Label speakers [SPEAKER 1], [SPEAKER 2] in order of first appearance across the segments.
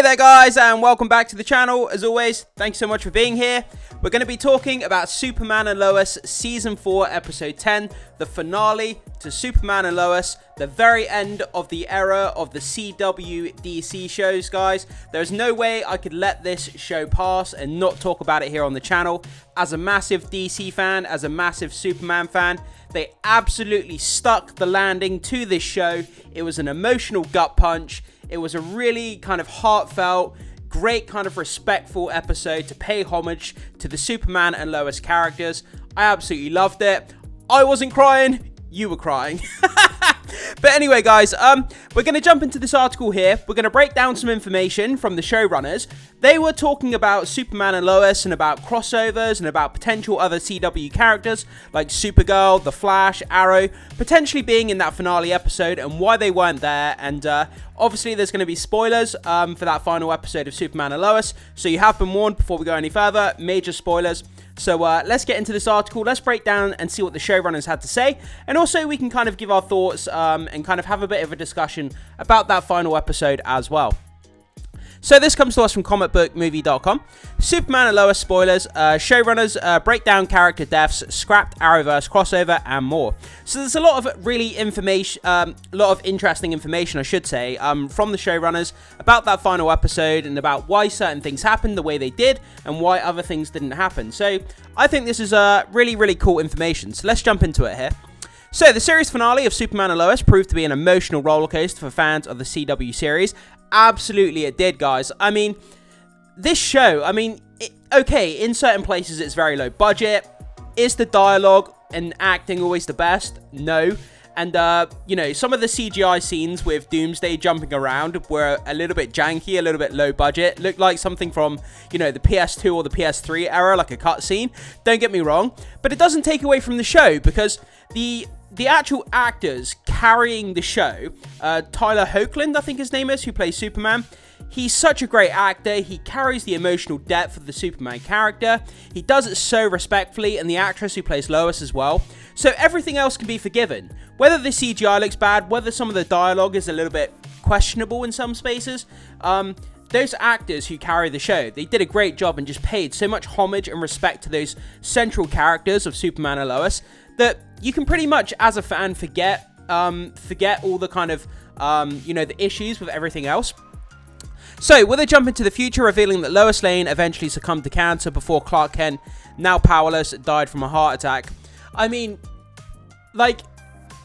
[SPEAKER 1] there guys, and welcome back to the channel. As always, thanks so much for being here. We're going to be talking about Superman and Lois Season 4 Episode 10, the finale to Superman and Lois, the very end of the era of the CW DC shows, guys. There's no way I could let this show pass and not talk about it here on the channel. As a massive DC fan, as a massive Superman fan, they absolutely stuck the landing to this show. It was an emotional gut punch. It was a really kind of heartfelt, great kind of respectful episode to pay homage to the Superman and Lois characters. I absolutely loved it. I wasn't crying, you were crying. But anyway, guys, we're going to jump into this article here. We're going to break down some information from the showrunners. They were talking about Superman and Lois and about crossovers and about potential other CW characters like Supergirl, The Flash, Arrow, potentially being in that finale episode and why they weren't there. And obviously, there's going to be spoilers for that final episode of Superman and Lois. So you have been warned before we go any further. Major spoilers. So let's get into this article. Let's break down and see what the showrunners had to say. And also, we can kind of give our thoughts and kind of have a bit of a discussion about that final episode as well. So this comes to us from comicbookmovie.com. Superman and Lois spoilers, showrunners break down character deaths, scrapped Arrowverse crossover, and more. So there's a lot of really information, a lot of interesting information, I should say, from the showrunners about that final episode and about why certain things happened the way they did and why other things didn't happen. So I think this is really, really cool information. So let's jump into it here. So, the series finale of Superman and Lois proved to be an emotional rollercoaster for fans of the CW series. Absolutely it did, guys. I mean, this show, okay, in certain places it's very low budget. Is the dialogue and acting always the best? No. And, you know, some of the CGI scenes with Doomsday jumping around were a little bit janky, a little bit low budget. Looked like something from, you know, the PS2 or the PS3 era, like a cutscene. Don't get me wrong. But it doesn't take away from the show because the actual actors carrying the show, Tyler Hoechlin, I think his name is, who plays Superman, he's such a great actor. He carries the emotional depth of the Superman character. He does it so respectfully, and the actress who plays Lois as well. So everything else can be forgiven. Whether the CGI looks bad, whether some of the dialogue is a little bit questionable in some spaces, those actors who carry the show, they did a great job and just paid so much homage and respect to those central characters of Superman and Lois that you can pretty much, as a fan, forget all the kind of, you know, the issues with everything else. So, will they jump into the future, revealing that Lois Lane eventually succumbed to cancer before Clark Kent, now powerless, died from a heart attack? I mean, like,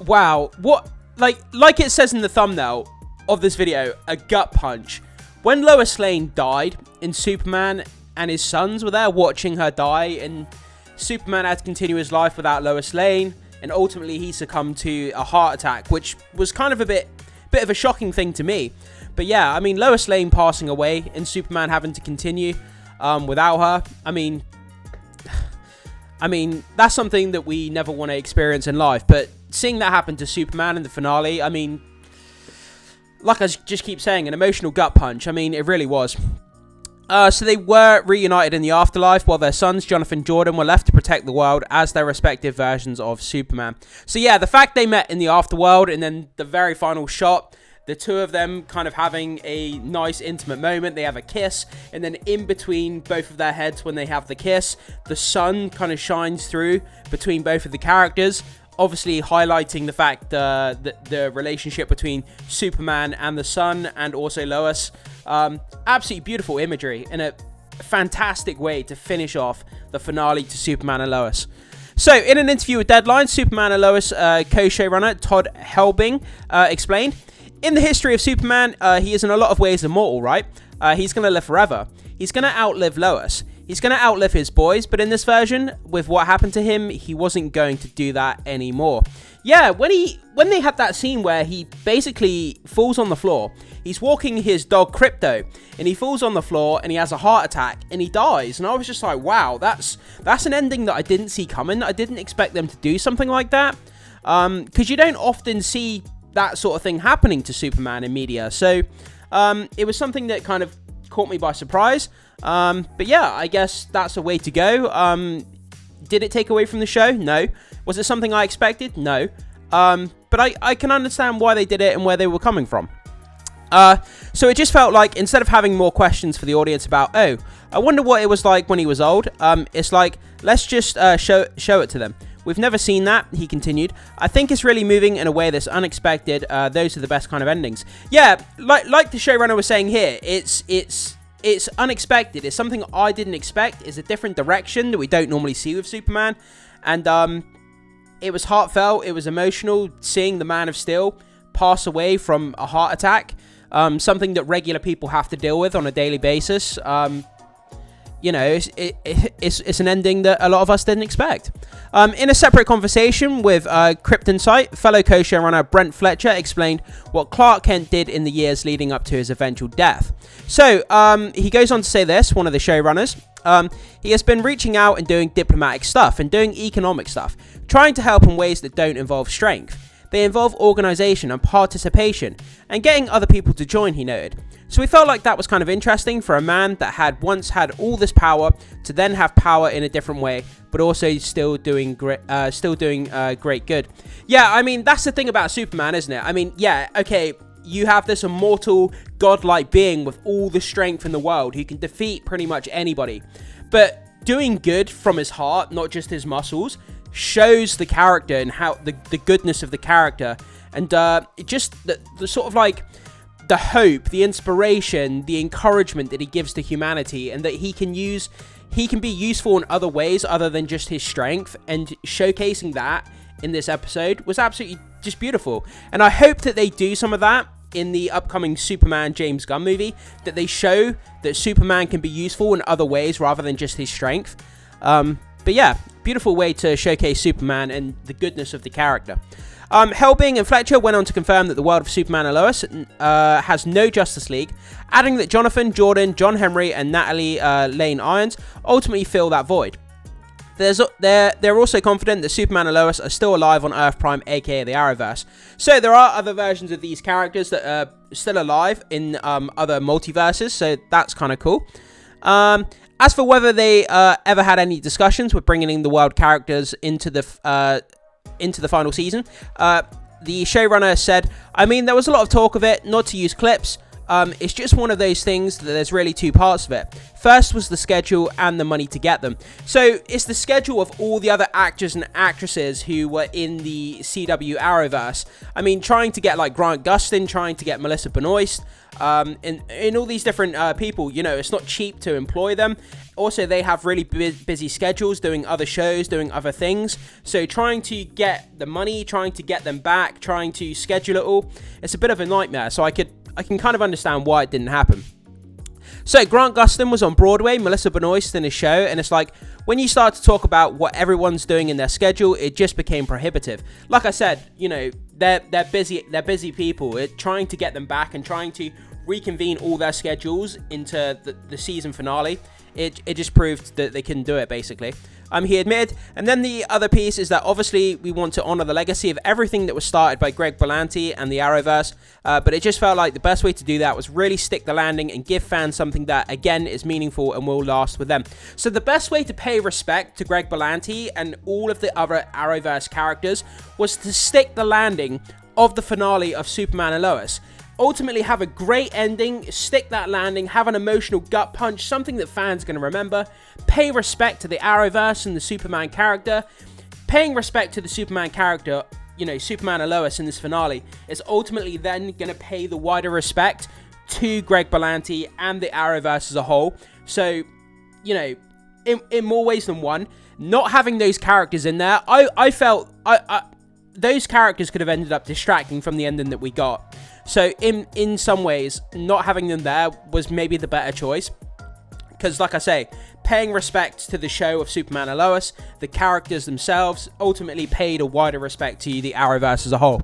[SPEAKER 1] wow. What, like it says in the thumbnail of this video, a gut punch. When Lois Lane died in Superman and his sons were there watching her die, and Superman had to continue his life without Lois Lane, and ultimately he succumbed to a heart attack, which was kind of a bit of a shocking thing to me. But yeah, I mean, Lois Lane passing away and Superman having to continue without her, I mean, that's something that we never want to experience in life. But seeing that happen to Superman in the finale, I mean, like I just keep saying, an emotional gut punch. I mean, it really was. So they were reunited in the afterlife while their sons, Jonathan and Jordan, were left to protect the world as their respective versions of Superman. So yeah, the fact they met in the afterworld and then the very final shot, the two of them kind of having a nice intimate moment. They have a kiss, and then in between both of their heads when they have the kiss, the sun kind of shines through between both of the characters, obviously highlighting the fact that the relationship between Superman and the sun, and also Lois. Absolutely beautiful imagery and a fantastic way to finish off the finale to Superman and Lois. So, in an interview with Deadline, Superman and Lois co-showrunner Todd Helbing explained, in the history of Superman, he is in a lot of ways immortal, right? He's going to live forever. He's going to outlive Lois. He's going to outlive his boys, but in this version, with what happened to him, he wasn't going to do that anymore. Yeah, when they had that scene where he basically falls on the floor, he's walking his dog Crypto, and he falls on the floor, and he has a heart attack, and he dies. And I was just like, wow, that's an ending that I didn't see coming. I didn't expect them to do something like that, because you don't often see that sort of thing happening to Superman in media. So it was something that kind of caught me by surprise. But yeah, I guess that's a way to go. Did it take away from the show? No. Was it something I expected? No. But I can understand why they did it and where they were coming from. So it just felt like, instead of having more questions for the audience about, oh, I wonder what it was like when he was old, it's like, let's just show it to them. We've never seen that, he continued. I think it's really moving in a way that's unexpected. Those are the best kind of endings. Yeah, like the showrunner was saying here, it's unexpected. It's something I didn't expect. It's a different direction that we don't normally see with Superman. And it was heartfelt. It was emotional seeing the Man of Steel pass away from a heart attack. Something that regular people have to deal with on a daily basis. You know, it's an ending that a lot of us didn't expect. In a separate conversation with Kryptonite, fellow co-showrunner Brent Fletcher explained what Clark Kent did in the years leading up to his eventual death. So, he goes on to say this, one of the showrunners. He has been reaching out and doing diplomatic stuff and doing economic stuff, trying to help in ways that don't involve strength. They involve organisation and participation, and getting other people to join, he noted. So we felt like that was kind of interesting for a man that had once had all this power to then have power in a different way, but also still doing great good. Yeah, I mean, that's the thing about Superman, isn't it? I mean, yeah, okay, you have this immortal, godlike being with all the strength in the world who can defeat pretty much anybody. But doing good from his heart, not just his muscles, shows the character and how the goodness of the character, and just the sort of like the hope, the inspiration, the encouragement that he gives to humanity, and that he can be useful in other ways other than just his strength, and showcasing that in this episode was absolutely just beautiful. And I hope that they do some of that in the upcoming Superman James Gunn movie, that they show that Superman can be useful in other ways rather than just his strength. But yeah, beautiful way to showcase Superman and the goodness of the character. Helbing and Fletcher went on to confirm that the world of Superman and Lois has no Justice League, adding that Jonathan, Jordan, John Henry, and Natalie Lane Irons ultimately fill that void. They're also confident that Superman and Lois are still alive on Earth Prime, aka the Arrowverse. So there are other versions of these characters that are still alive in other multiverses, so that's kind of cool. As for whether they ever had any discussions with bringing in the world characters into the final season, the showrunner said, I mean, there was a lot of talk of it, not to use clips. It's just one of those things that there's really two parts of it. First was the schedule and the money to get them. So it's the schedule of all the other actors and actresses who were in the CW Arrowverse. I mean, trying to get like Grant Gustin, trying to get Melissa Benoist, and all these different people, you know, it's not cheap to employ them. Also, they have really busy schedules doing other shows, doing other things. So trying to get the money, trying to get them back, trying to schedule it all, it's a bit of a nightmare. So I can kind of understand why it didn't happen. So Grant Gustin was on Broadway, Melissa Benoist in his show, and it's like, when you start to talk about what everyone's doing in their schedule, it just became prohibitive. Like I said, you know, they're busy people. Trying to get them back and trying to reconvene all their schedules into the season finale, it just proved that they couldn't do it, basically. He admitted. And then the other piece is that obviously we want to honor the legacy of everything that was started by Greg Berlanti and the Arrowverse, but it just felt like the best way to do that was really stick the landing and give fans something that, again, is meaningful and will last with them. So the best way to pay respect to Greg Berlanti and all of the other Arrowverse characters was to stick the landing of the finale of Superman and Lois. Ultimately have a great ending, stick that landing, have an emotional gut punch, something that fans are going to remember, pay respect to the Arrowverse and the Superman character. Paying respect to the Superman character, you know, Superman and Lois in this finale, is ultimately then going to pay the wider respect to Greg Berlanti and the Arrowverse as a whole. So, you know, in more ways than one, not having those characters in there, I felt those characters could have ended up distracting from the ending that we got. So in some ways, not having them there was maybe the better choice. Because like I say, paying respect to the show of Superman and Lois, the characters themselves, ultimately paid a wider respect to the Arrowverse as a whole.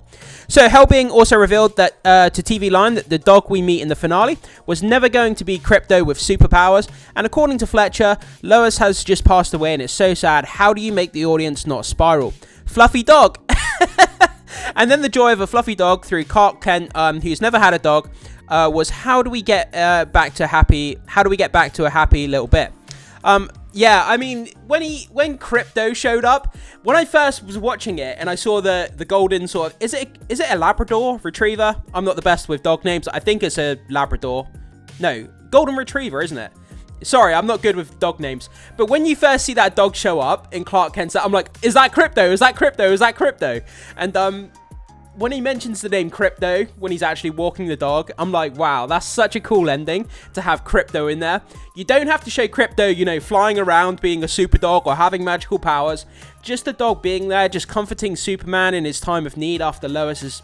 [SPEAKER 1] So Helbing also revealed that to TV Line that the dog we meet in the finale was never going to be Crypto with superpowers. And according to Fletcher, Lois has just passed away and it's so sad. How do you make the audience not spiral? Fluffy dog! And then the joy of a fluffy dog through Clark Kent, who's never had a dog, was how do we get back to a happy little bit? Yeah, I mean, when Crypto showed up, when I first was watching it and I saw the golden sort of, is it a Labrador Retriever? I'm not the best with dog names. I think it's a Labrador. No, Golden Retriever, isn't it? Sorry, I'm not good with dog names. But when you first see that dog show up in Clark Kent's, I'm like, is that Crypto? Is that Crypto? Is that Crypto? And when he mentions the name Crypto, when he's actually walking the dog, I'm like, wow, that's such a cool ending to have Crypto in there. You don't have to show Crypto, you know, flying around, being a super dog or having magical powers. Just the dog being there, just comforting Superman in his time of need after Lois has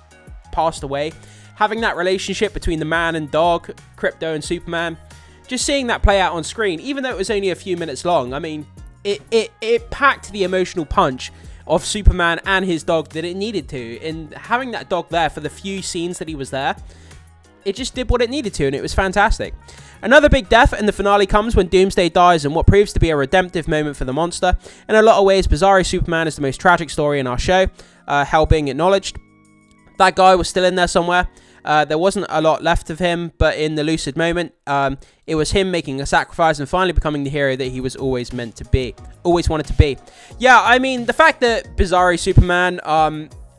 [SPEAKER 1] passed away. Having that relationship between the man and dog, Crypto and Superman. Just seeing that play out on screen, even though it was only a few minutes long, I mean, it packed the emotional punch of Superman and his dog that it needed to. And having that dog there for the few scenes that he was there, it just did what it needed to, and it was fantastic. Another big death in the finale comes when Doomsday dies in what proves to be a redemptive moment for the monster. In a lot of ways, Bizarro Superman is the most tragic story in our show, hell being acknowledged. That guy was still in there somewhere. There wasn't a lot left of him, but in the lucid moment, it was him making a sacrifice and finally becoming the hero that he was always meant to be, always wanted to be. Yeah, I mean, the fact that Bizarro Superman,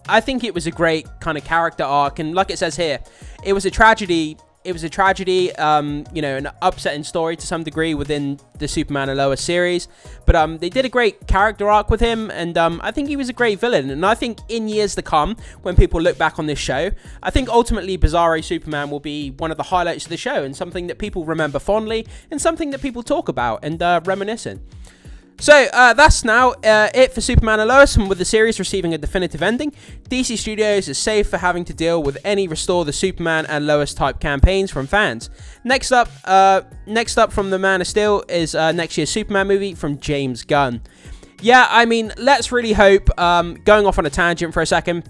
[SPEAKER 1] I think it was a great kind of character arc, and like it says here, it was a tragedy. It was a tragedy, you know, an upsetting story to some degree within the Superman and Lois series. But they did a great character arc with him, and I think he was a great villain. And I think in years to come, when people look back on this show, I think ultimately Bizarro Superman will be one of the highlights of the show, and something that people remember fondly, and something that people talk about and reminisce in. So, that's now it for Superman and Lois, and with the series receiving a definitive ending, DC Studios is safe for having to deal with any Restore the Superman and Lois type campaigns from fans. Next up from the Man of Steel is next year's Superman movie from James Gunn. Yeah, I mean, let's really hope, going off on a tangent for a second,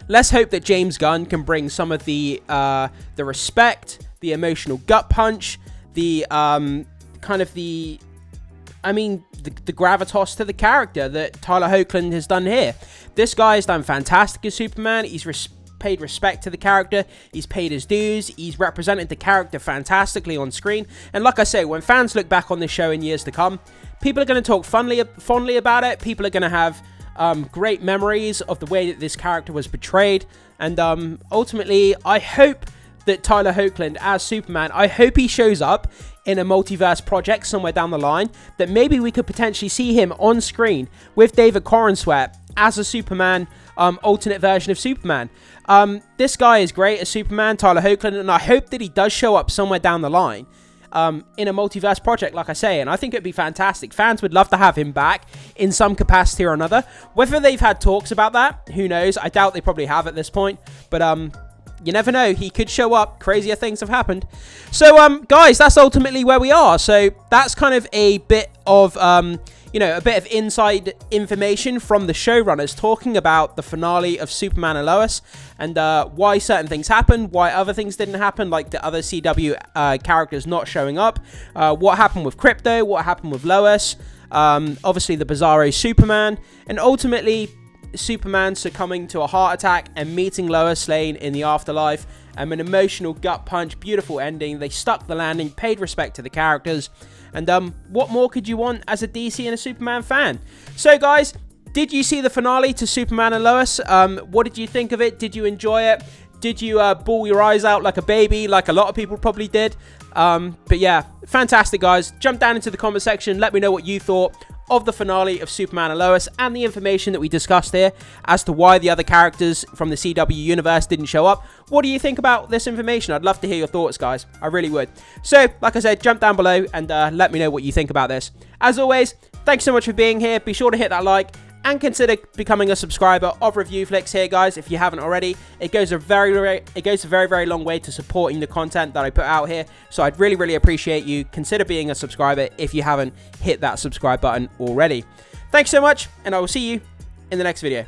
[SPEAKER 1] let's hope that James Gunn can bring some of the respect, the emotional gut punch, the the gravitas to the character that Tyler Hoechlin has done here. This guy has done fantastic as Superman. He's paid respect to the character. He's paid his dues. He's represented the character fantastically on screen. And like I say, when fans look back on this show in years to come, people are going to talk fondly about it. People are going to have great memories of the way that this character was portrayed. And ultimately, I hope that Tyler Hoechlin as Superman, I hope he shows up in a multiverse project somewhere down the line, that maybe we could potentially see him on screen with David Corenswet as a Superman, alternate version of Superman. This guy is great as Superman, Tyler Hoechlin, and I hope that he does show up somewhere down the line in a multiverse project, like I say, and I think it'd be fantastic. Fans would love to have him back in some capacity or another. Whether they've had talks about that, who knows? I doubt they probably have at this point, but you never know. He could show up. Crazier things have happened. So, guys, that's ultimately where we are. So that's kind of a bit of, a bit of inside information from the showrunners talking about the finale of Superman and Lois and why certain things happened, why other things didn't happen, like the other CW characters not showing up, what happened with Crypto, what happened with Lois, obviously the Bizarro Superman, and ultimately Superman succumbing to a heart attack and meeting Lois Lane in the afterlife. An emotional gut punch, beautiful ending. They stuck the landing, paid respect to the characters, and what more could you want as a DC and a Superman fan? So guys, did you see the finale to Superman and Lois? What did you think of it? Did you enjoy it? Did you bawl your eyes out like a baby, like a lot of people probably did? But yeah, fantastic, guys. Jump down into the comment section. Let me know what you thought of the finale of Superman and Lois and the information that we discussed here as to why the other characters from the CW universe didn't show up. What do you think about this information? I'd love to hear your thoughts, guys. I really would. So, like I said, jump down below and let me know what you think about this. As always, thanks so much for being here. Be sure to hit that like and consider becoming a subscriber of Review Flicks here, guys, if you haven't already. It goes a very, very long way to supporting the content that I put out here. So I'd really, really appreciate you. Consider being a subscriber if you haven't hit that subscribe button already. Thanks so much, and I will see you in the next video.